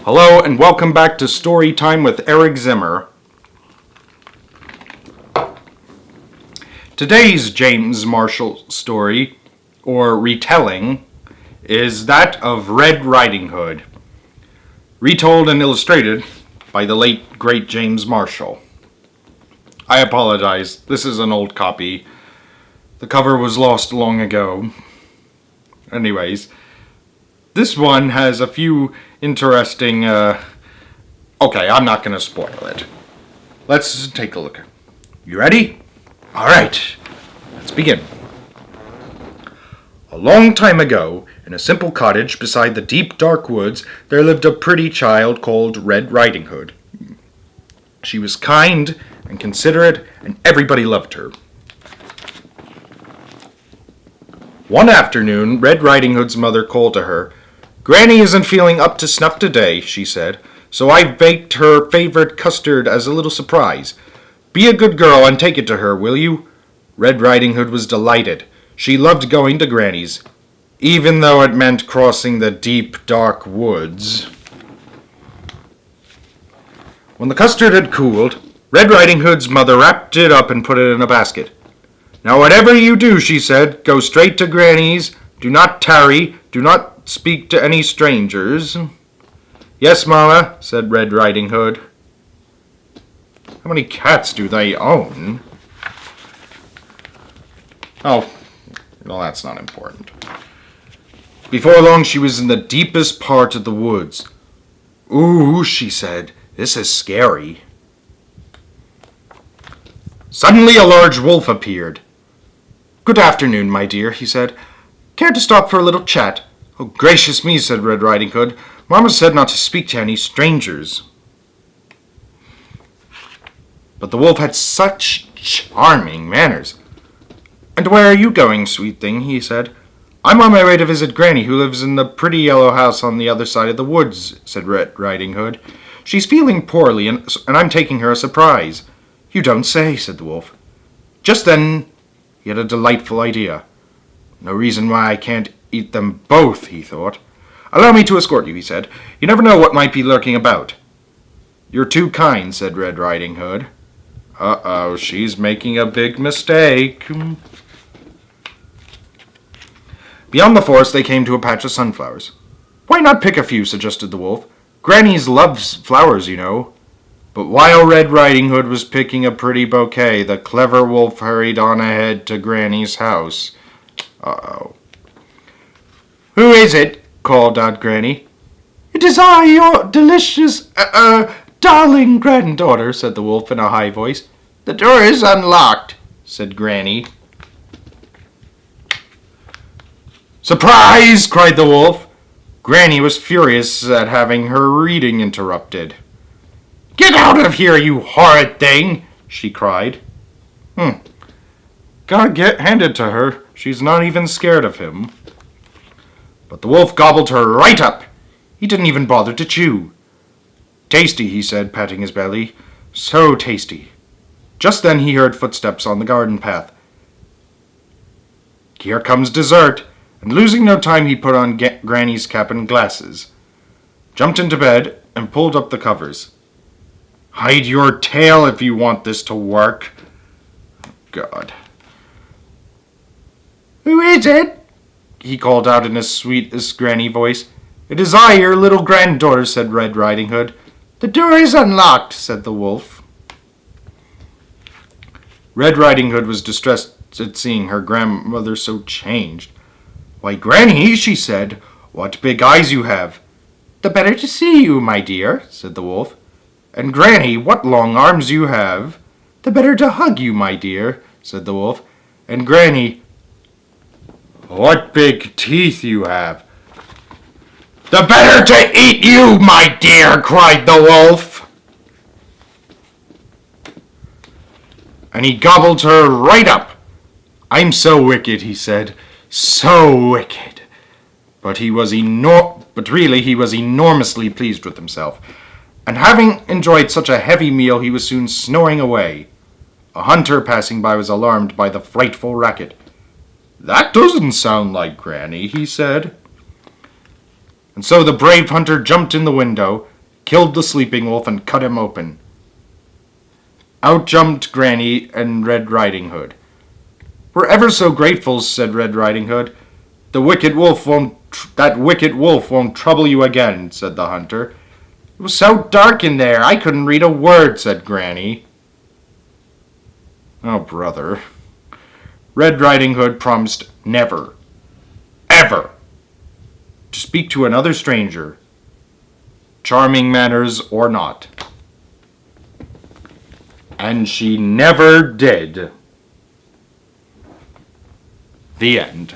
Hello and welcome back to Story Time with Eric Zimmer. Today's James Marshall story, or retelling, is that of Red Riding Hood, retold and illustrated by the late, great James Marshall. I apologize, this is an old copy. The cover was lost long ago. Anyways, this one has a few interesting, okay, I'm not going to spoil it. Let's take a look. You ready? Alright, let's begin. A long time ago, in a simple cottage beside the deep dark woods, there lived a pretty child called Red Riding Hood. She was kind and considerate, and everybody loved her. One afternoon, Red Riding Hood's mother called to her. "Granny isn't feeling up to snuff today," she said, "so I've baked her favorite custard as a little surprise. Be a good girl and take it to her, will you?" Red Riding Hood was delighted. She loved going to Granny's, even though it meant crossing the deep, dark woods. When the custard had cooled, Red Riding Hood's mother wrapped it up and put it in a basket. "Now whatever you do," she said, "go straight to Granny's. Do not tarry. Do not speak to any strangers." "Yes, Mama," said Red Riding Hood. How many cats do they own? Oh, well, that's not important. Before long, she was in the deepest part of the woods. "Ooh," she said, "this is scary." Suddenly, a large wolf appeared. "Good afternoon, my dear," he said. "Care to stop for a little chat?" "Oh, gracious me," said Red Riding Hood. "Mama said not to speak to any strangers." But the wolf had such charming manners. "And where are you going, sweet thing?" he said. "I'm on my way to visit Granny, who lives in the pretty yellow house on the other side of the woods," said Red Riding Hood. "She's feeling poorly, and I'm taking her a surprise." "You don't say," said the wolf. Just then he had a delightful idea. "No reason why I can't eat them both," he thought. "Allow me to escort you," he said. "You never know what might be lurking about." "You're too kind," said Red Riding Hood. Uh-oh, she's making a big mistake. Beyond the forest, they came to a patch of sunflowers. "Why not pick a few?" suggested the wolf. "Granny's loves flowers, you know." But while Red Riding Hood was picking a pretty bouquet, the clever wolf hurried on ahead to Granny's house. Uh-oh. "Who is it?" called out Granny. "It is I, your delicious, darling granddaughter," said the wolf in a high voice. "The door is unlocked," said Granny. "Surprise!" cried the wolf. Granny was furious at having her reading interrupted. "Get out of here, you horrid thing!" she cried. Gotta hand it to her. She's not even scared of him. But the wolf gobbled her right up. He didn't even bother to chew. "Tasty," he said, patting his belly. "So tasty." Just then he heard footsteps on the garden path. "Here comes dessert," and losing no time he put on Granny's cap and glasses, jumped into bed, and pulled up the covers. "Hide your tail if you want this to work." God. "Who is it?" he called out in his sweetest Granny voice. "It is I, your little granddaughter," said Red Riding Hood. "The door is unlocked," said the wolf. Red Riding Hood was distressed at seeing her grandmother so changed. "Why, Granny," she said, "what big eyes you have." "The better to see you, my dear," said the wolf. "And Granny, what long arms you have." "The better to hug you, my dear," said the wolf. "And Granny, what big teeth you have." "The better to eat you, my dear," cried the wolf. And he gobbled her right up. "I'm so wicked," he said. "So wicked." But he was enormously pleased with himself. And having enjoyed such a heavy meal, he was soon snoring away. A hunter passing by was alarmed by the frightful racket. "That doesn't sound like Granny," he said. And so the brave hunter jumped in the window, killed the sleeping wolf, and cut him open. Out jumped Granny and Red Riding Hood. "We're ever so grateful," said Red Riding Hood. That wicked wolf won't trouble you again," said the hunter. "It was so dark in there, I couldn't read a word," said Granny. Oh, brother. Red Riding Hood promised never, ever, to speak to another stranger, charming manners or not. And she never did. The end.